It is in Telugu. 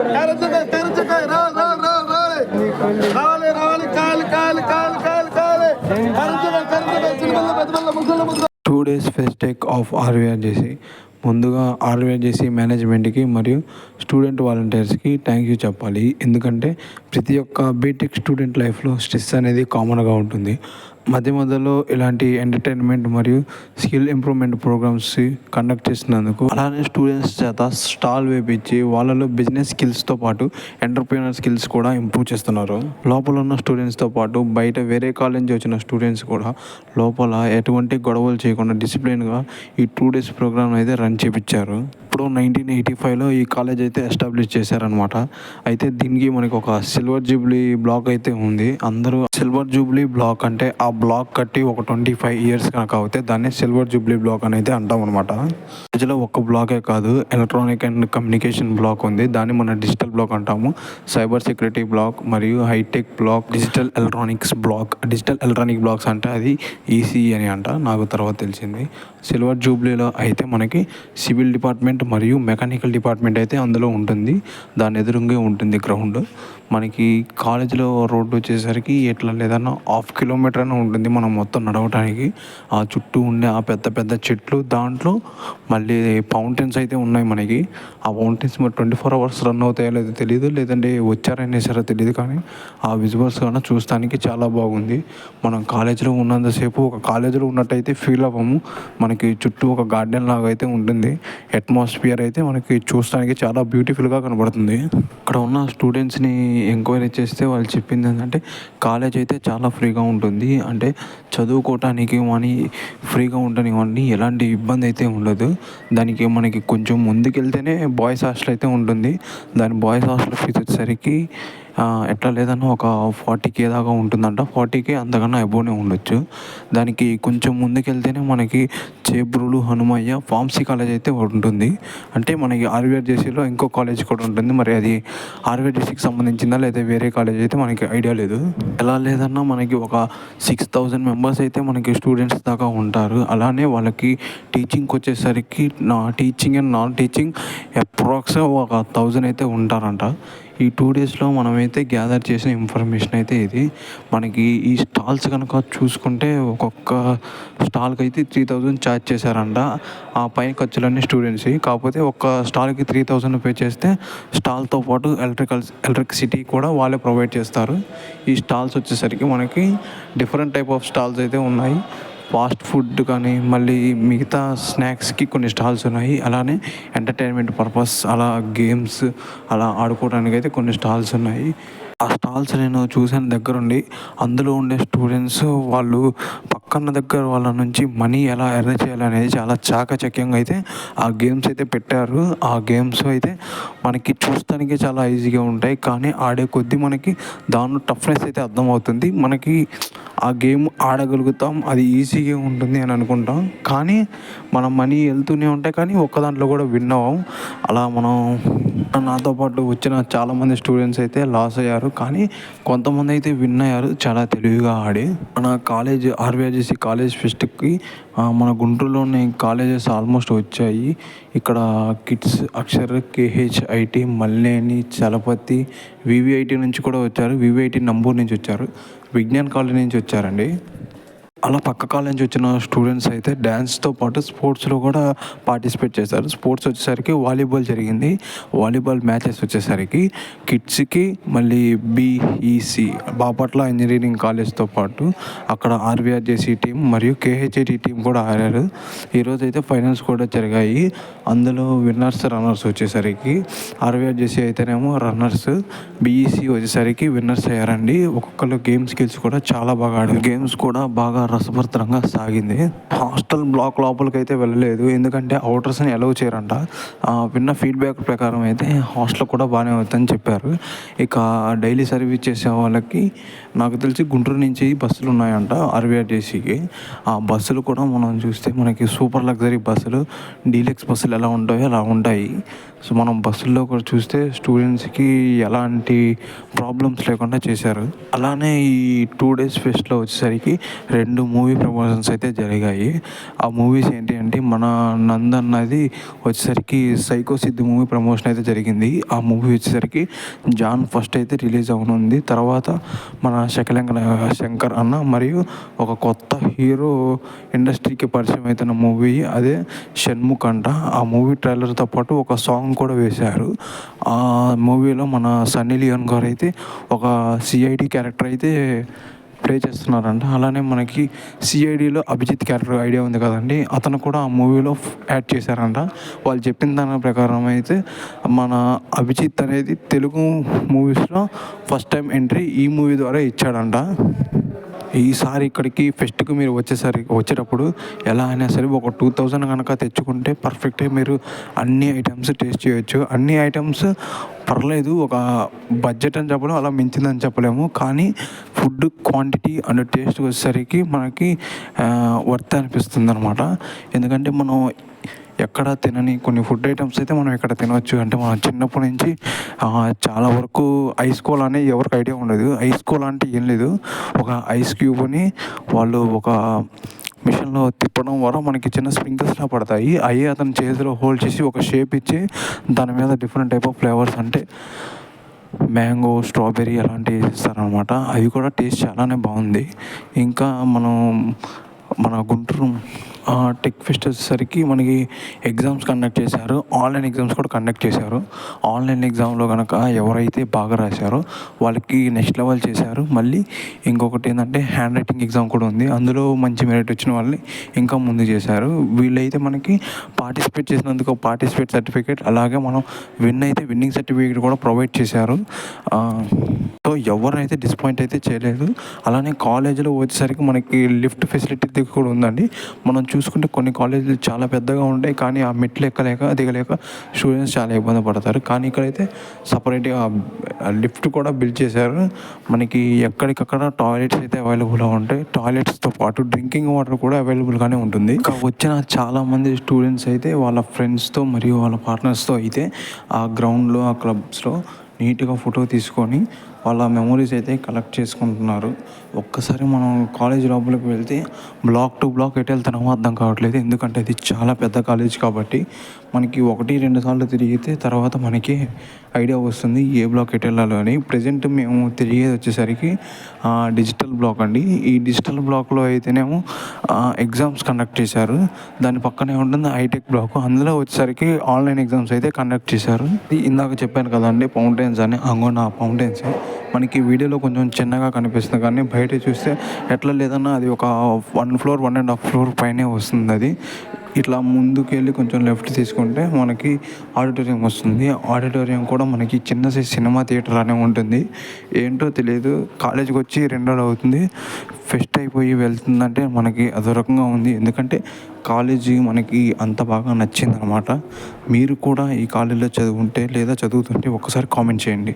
2 days ఫెస్ట్ టేక్ ఆఫ్ ఆర్వీఆర్జేసీ. ముందుగా ఆర్వీఆర్జేసీ మేనేజ్మెంట్కి మరియు స్టూడెంట్ వాలంటీర్స్కి థ్యాంక్ యూ చెప్పాలి. ఎందుకంటే ప్రతి ఒక్క బీటెక్ స్టూడెంట్ లైఫ్లో స్ట్రెస్ అనేది కామన్గా ఉంటుంది. మధ్య మధ్యలో ఇలాంటి ఎంటర్టైన్మెంట్ మరియు స్కిల్ ఇంప్రూవ్మెంట్ ప్రోగ్రామ్స్ కండక్ట్ చేసినందుకు, అలానే స్టూడెంట్స్ చేత స్టాల్ వేపించి వాళ్ళలో బిజినెస్ స్కిల్స్తో పాటు ఎంటర్ప్రీనర్ స్కిల్స్ కూడా ఇంప్రూవ్ చేస్తున్నారు. లోపల ఉన్న స్టూడెంట్స్తో పాటు బయట వేరే కాలేజ్ నుంచి వచ్చిన స్టూడెంట్స్ కూడా లోపల ఎటువంటి గొడవలు చేయకుండా డిసిప్లిన్గా ఈ 2 days ప్రోగ్రామ్ అయితే రన్ చేయించారు. ఇప్పుడు 1985లో ఈ కాలేజ్ అయితే ఎస్టాబ్లిష్ చేశారనమాట. అయితే దీనికి మనకి ఒక సిల్వర్ జూబ్లీ బ్లాక్ అయితే ఉంది. అందరూ సిల్వర్ జూబ్లీ బ్లాక్ అంటే ఆ బ్లాక్ కట్టి ఒక 25 years కనుక అవుతే దాన్ని సిల్వర్ జూబ్లీ బ్లాక్ అని అయితే అంటాం అనమాట. కాలేజ్లో ఒక్క బ్లాకే కాదు, ఎలక్ట్రానిక్ అండ్ కమ్యూనికేషన్ బ్లాక్ ఉంది, దాన్ని మన డిజిటల్ బ్లాక్ అంటాము. సైబర్ సెక్యూరిటీ బ్లాక్ మరియు hi-tech block, digital electronics block. Digital electronic blocks అంటే అది ఈసీఈ అని అంట, నాకు తర్వాత తెలిసింది. సిల్వర్ జూబ్లీలో అయితే మనకి సివిల్ డిపార్ట్మెంట్ మరియు మెకానికల్ డిపార్ట్మెంట్ అయితే అందులో ఉంటుంది. దాని ఎదురుగా ఉంటుంది గ్రౌండ్. మనకి కాలేజీలో రోడ్డు వచ్చేసరికి ఎట్లా లేదన్నా 1/2 kilometer అని ఉంటుంది మనం మొత్తం నడవడానికి. ఆ చుట్టూ ఉండే ఆ పెద్ద పెద్ద చెట్లు, దాంట్లో మళ్ళీ ఫౌంటైన్స్ అయితే ఉన్నాయి మనకి. ఆ ఫౌంటైన్స్ మరి 24 hours రన్ అవుతాయో లేదో తెలియదు, లేదంటే వచ్చారనేసారో తెలియదు, కానీ ఆ విజువల్స్ కన్నా చూస్తానికి చాలా బాగుంది. మనం కాలేజీలో ఉన్నంతసేపు ఒక కాలేజీలో ఉన్నట్టయితే ఫీల్ అవ్వము. మనకి చుట్టూ ఒక గార్డెన్ లాగా అయితే ఉంటుంది. అట్మాస్ఫియర్ అయితే మనకి చూస్తానికి చాలా బ్యూటిఫుల్గా కనబడుతుంది. అక్కడ ఉన్న స్టూడెంట్స్ని ఎంక్వైరీ చేస్తే వాళ్ళు చెప్పింది ఏంటంటే కాలేజ్ అయితే చాలా ఫ్రీగా ఉంటుంది, అంటే చదువుకోవటానికి మనీ ఫ్రీగా ఉండనివ్వండి, ఎలాంటి ఇబ్బంది అయితే ఉండదు. దానికి మనకి కొంచెం ముందుకెళ్తేనే బాయ్స్ హాస్టల్ అయితే ఉంటుంది. దాని బాయ్స్ హాస్టల్ ఫీజు వచ్చేసరికి ఎట్లా లేదన్నా ఒక 40K దాకా ఉంటుందంట. 40K అంతకన్నా అబోనే ఉండొచ్చు. దానికి కొంచెం ముందుకెళ్తేనే మనకి చేబ్రోలు హనుమయ్య ఫార్మసీ కాలేజ్ అయితే ఉంటుంది. అంటే మనకి ఆర్వీఆర్జేసీలో ఇంకో కాలేజ్ కూడా ఉంటుంది. మరి అది ఆర్వీఆర్జేసీకి సంబంధించిందా లేదా వేరే కాలేజ్ అయితే మనకి ఐడియా లేదు. ఎలా లేదన్నా మనకి ఒక 6,000 members అయితే మనకి స్టూడెంట్స్ దాకా ఉంటారు. అలానే వాళ్ళకి టీచింగ్కి వచ్చేసరికి teaching and non teaching approx ఒక 1,000 అయితే ఉంటారంట. ఈ 2 daysలో మనమైతే గ్యాదర్ చేసిన ఇన్ఫర్మేషన్ అయితే ఇది. మనకి ఈ స్టాల్స్ కనుక చూసుకుంటే ఒక్కొక్క స్టాల్కి అయితే 3,000 ఛార్జ్ చేశారంట. ఆ పైన ఖర్చులన్నీ స్టూడెంట్స్వి. కాకపోతే ఒక్క స్టాల్కి 3,000 పే చేస్తే స్టాల్తో పాటు ఎలక్ట్రిసిటీ కూడా వాళ్ళే ప్రొవైడ్ చేస్తారు. ఈ స్టాల్స్ వచ్చేసరికి మనకి డిఫరెంట్ టైప్ ఆఫ్ స్టాల్స్ అయితే ఉన్నాయి. ఫాస్ట్ ఫుడ్ కానీ మళ్ళీ మిగతా స్నాక్స్కి కొన్ని స్టాల్స్ ఉన్నాయి. అలానే ఎంటర్టైన్మెంట్ పర్పస్ అలా గేమ్స్ అలా ఆడుకోవడానికి అయితే కొన్ని స్టాల్స్ ఉన్నాయి. ఆ స్టాల్స్ నేను చూసాను దగ్గరుండి. అందులో ఉండే స్టూడెంట్స్ వాళ్ళు పక్కన దగ్గర వాళ్ళ నుంచి మనీ ఎలా ఎర్న్ చేయాలి అనేది చాలా చాకచక్యంగా అయితే ఆ గేమ్స్ అయితే పెట్టారు. ఆ గేమ్స్ అయితే మనకి చూస్తానికి చాలా ఈజీగా ఉంటాయి, కానీ ఆడే కొద్దీ మనకి దానిలో టఫ్నెస్ అయితే అర్థమవుతుంది. మనకి ఆ గేమ్ ఆడగలుగుతాం, అది ఈజీగా ఉంటుంది అని అనుకుంటాం, కానీ మన మనీ వెళ్తూనే ఉంటాయి, కానీ ఒక్క దాంట్లో కూడా విన్ అవ్వం. అలా మనం నాతో పాటు వచ్చిన చాలామంది స్టూడెంట్స్ అయితే లాస్ అయ్యారు, కానీ కొంతమంది అయితే విన్ అయ్యారు చాలా తెలివిగా ఆడి. మన కాలేజ్ ఆర్వీఆర్జేసీ కాలేజ్ ఫెస్ట్కి మన గుంటూరులోని కాలేజెస్ ఆల్మోస్ట్ వచ్చాయి. ఇక్కడ KITS Akshar, KHIT, Malineni, Chalapathi, VVIT నుంచి కూడా వచ్చారు. వివిఐటి నంబూరు నుంచి వచ్చారు, విజ్ఞాన్ కాలేజ్ నుంచి వచ్చారండి. అలా పక్క కాలేజ్ నుంచి వచ్చిన స్టూడెంట్స్ అయితే డ్యాన్స్తో పాటు స్పోర్ట్స్లో కూడా పార్టిసిపేట్ చేశారు. స్పోర్ట్స్ వచ్చేసరికి వాలీబాల్ జరిగింది. వాలీబాల్ మ్యాచెస్ వచ్చేసరికి కిడ్స్కి మళ్ళీ బీఈసి బాపట్ల ఇంజనీరింగ్ కాలేజ్తో పాటు అక్కడ ఆర్వీఆర్జేసీ టీం మరియు కేహెచ్ఐటి టీం కూడా ఆడారు. ఈరోజు అయితే ఫైనల్స్ కూడా జరిగాయి. అందులో విన్నర్స్ రన్నర్స్ వచ్చేసరికి ఆర్వీఆర్జేసీ అయితేనేమో రన్నర్స్, బీఈసి వచ్చేసరికి విన్నర్స్ అయ్యారండి. ఒక్కొక్కరు గేమ్ స్కిల్స్ కూడా చాలా బాగా ఆడారు. గేమ్స్ కూడా బాగా రసభరితంగా సాగింది. హాస్టల్ బ్లాక్ లోపలికి అయితే వెళ్ళలేదు, ఎందుకంటే అవుటర్స్ని అలౌ చేయరంట. విన్న ఫీడ్బ్యాక్ ప్రకారం అయితే హాస్టల్ కూడా బాగానే అవుతుందని చెప్పారు. ఇక డైలీ సర్వీస్ చేసే వాళ్ళకి నాకు తెలిసి గుంటూరు నుంచి బస్సులు ఉన్నాయంట ఆర్వీఆర్జేసీకి. ఆ బస్సులు కూడా మనం చూస్తే మనకి సూపర్ లగ్జరీ బస్సులు, డీలక్స్ బస్సులు ఎలా ఉంటాయో అలా ఉంటాయి. సో మనం బస్సుల్లో కూడా చూస్తే స్టూడెంట్స్కి ఎలాంటి ప్రాబ్లమ్స్ లేకుండా చేశారు. అలానే ఈ 2 days ఫెస్ట్లో వచ్చేసరికి 2 మూవీ ప్రమోషన్స్ అయితే జరిగాయి. ఆ మూవీస్ ఏంటి అంటే మన నందన్నది వచ్చేసరికి సైకో సిద్ధు మూవీ ప్రమోషన్ అయితే జరిగింది. ఆ మూవీ వచ్చేసరికి జాన్ ఫస్ట్ అయితే రిలీజ్ అవనుంది. తర్వాత మన శంకర్ అన్న మరియు ఒక కొత్త హీరో ఇండస్ట్రీకి పరిచయం అవుతున్న మూవీ అదే షణ్ముఖ్ అంట. ఆ మూవీ ట్రైలర్తో పాటు ఒక సాంగ్ కూడా వేశారు. ఆ మూవీలో మన సన్నీ లియోన్ గారు అయితే ఒక సిఐడి క్యారెక్టర్ అయితే ప్లే చేస్తున్నారంట. అలానే మనకి సిఐడిలో అభిజిత్ క్యారెక్టర్ ఐడియా ఉంది కదండి, అతను కూడా ఆ మూవీలో యాడ్ చేశారంట. వాళ్ళు చెప్పిన దాని ప్రకారం అయితే మన అభిజిత్ అనేది తెలుగు మూవీస్లో ఫస్ట్ టైం ఎంట్రీ ఈ మూవీ ద్వారా ఇచ్చాడంట. ఈసారి ఇక్కడికి ఫెస్ట్కి మీరు వచ్చేటప్పుడు ఎలా అయినా సరే ఒక 2000 కనుక తెచ్చుకుంటే పర్ఫెక్ట్గా మీరు అన్ని ఐటమ్స్ టేస్ట్ చేయొచ్చు. అన్ని ఐటమ్స్ పర్లేదు, ఒక బడ్జెట్ అని చెప్పలేము, అలా మించిందని చెప్పలేము. కానీ ఫుడ్ క్వాంటిటీ అండ్ టేస్ట్ వచ్చేసరికి మనకి వర్త్ అనిపిస్తుంది అనమాట. ఎందుకంటే మనం ఎక్కడ తినని కొన్ని ఫుడ్ ఐటమ్స్ అయితే మనం ఇక్కడ తినవచ్చు. అంటే మనం చిన్నప్పటి నుంచి చాలా వరకు ఐస్ కోలా అని ఎవరికి ఐడియా ఉండదు. ఐస్ కోలా అంటే ఏం లేదు, ఒక ఐస్ క్యూబ్ని వాళ్ళు ఒక మిషన్లో తిప్పడం ద్వారా మనకి చిన్న స్ప్రింకిల్స్లా పడతాయి. అవి అతను చేతిలో హోల్డ్ చేసి ఒక షేప్ ఇచ్చి దాని మీద డిఫరెంట్ టైప్ ఆఫ్ ఫ్లేవర్స్ అంటే మ్యాంగో, స్ట్రాబెర్రీ అలాంటివి ఇస్తారనమాట. అవి కూడా టేస్ట్ చాలానే బాగుంది. ఇంకా మన గుంటూరు టెక్ ఫెస్ట్ వచ్చేసరికి మనకి ఎగ్జామ్స్ కండక్ట్ చేశారు. ఆన్లైన్ ఎగ్జామ్స్ కూడా కండక్ట్ చేశారు. ఆన్లైన్ ఎగ్జామ్లో కనుక ఎవరైతే బాగా రాశారో వాళ్ళకి నెక్స్ట్ లెవెల్ చేశారు. మళ్ళీ ఇంకొకటి ఏంటంటే హ్యాండ్ రైటింగ్ ఎగ్జామ్ కూడా ఉంది. అందులో మంచి మెరిట్ వచ్చిన వాళ్ళని ఇంకా ముందు చేశారు. వీళ్ళైతే మనకి పార్టిసిపేట్ చేసినందుకు పార్టిసిపేట్ సర్టిఫికేట్, అలాగే మనం విన్నింగ్ సర్టిఫికేట్ కూడా ప్రొవైడ్ చేశారు. సో ఎవరైతే డిసప్పాయింట్ అయితే చేయలేదు. అలానే కాలేజీలో వచ్చేసరికి మనకి లిఫ్ట్ ఫెసిలిటీ కూడా ఉందండి. మనం చూసుకుంటే కొన్ని కాలేజీలు చాలా పెద్దగా ఉంటాయి, కానీ ఆ మెట్లు ఎక్కలేక దిగలేక స్టూడెంట్స్ చాలా ఇబ్బంది పడతారు. కానీ ఇక్కడైతే సపరేట్గా లిఫ్ట్ కూడా బిల్డ్ చేశారు. మనకి ఎక్కడికక్కడ టాయిలెట్స్ అయితే అవైలబుల్గా ఉంటాయి. టాయిలెట్స్తో పాటు డ్రింకింగ్ వాటర్ కూడా అవైలబుల్గానే ఉంటుంది. ఇంకా వచ్చిన చాలామంది స్టూడెంట్స్ అయితే వాళ్ళ ఫ్రెండ్స్తో మరియు వాళ్ళ పార్ట్నర్స్తో అయితే ఆ గ్రౌండ్లో ఆ క్లబ్స్లో నీట్గా ఫోటో తీసుకొని వాళ్ళ మెమొరీస్ అయితే కలెక్ట్ చేసుకుంటున్నారు. ఒక్కసారి మనం కాలేజ్ లోపలికి వెళ్తే బ్లాక్ టు బ్లాక్ ఎటు వెళ్తున్నామో అర్థం కావట్లేదు. ఎందుకంటే ఇది చాలా పెద్ద కాలేజ్ కాబట్టి మనకి 1-2 సార్లు తిరిగితే తర్వాత మనకి ఐడియా వస్తుంది ఏ బ్లాక్ ఎటు వెళ్ళాలో అని. ప్రజెంట్ మేము తిరిగేది వచ్చేసరికి డిజిటల్ బ్లాక్ అండి. ఈ డిజిటల్ బ్లాక్లో అయితేనేమో ఎగ్జామ్స్ కండక్ట్ చేశారు. దాని పక్కనే ఉంటుంది హైటెక్ బ్లాక్, అందులో వచ్చేసరికి ఆన్లైన్ ఎగ్జామ్స్ అయితే కండక్ట్ చేశారు. ఇందాక చెప్పాను కదండి ఫౌంటైన్స్ అని, అంగోనా ఫౌంటైన్స్ మనకి వీడియోలో కొంచెం చిన్నగా కనిపిస్తుంది, కానీ బయట చూస్తే ఎట్లా లేదన్నా అది ఒక 1 floor 1.5 floor పైనే వస్తుంది. అది ఇట్లా ముందుకు వెళ్ళి కొంచెం లెఫ్ట్ తీసుకుంటే మనకి ఆడిటోరియం వస్తుంది. ఆడిటోరియం కూడా మనకి చిన్న సైజ్ సినిమా థియేటర్ అనే ఉంటుంది. ఏంటో తెలియదు, కాలేజీకి వచ్చి 2 రోజులు అవుతుంది, ఫెస్ట్ అయిపోయి వెళ్తుందంటే మనకి అదో రకంగా ఉంది. ఎందుకంటే కాలేజీ మనకి అంత బాగా నచ్చిందనమాట. మీరు కూడా ఈ కాలేజీలో చదువుంటే లేదా చదువుతుంటే ఒక్కసారి కామెంట్ చేయండి.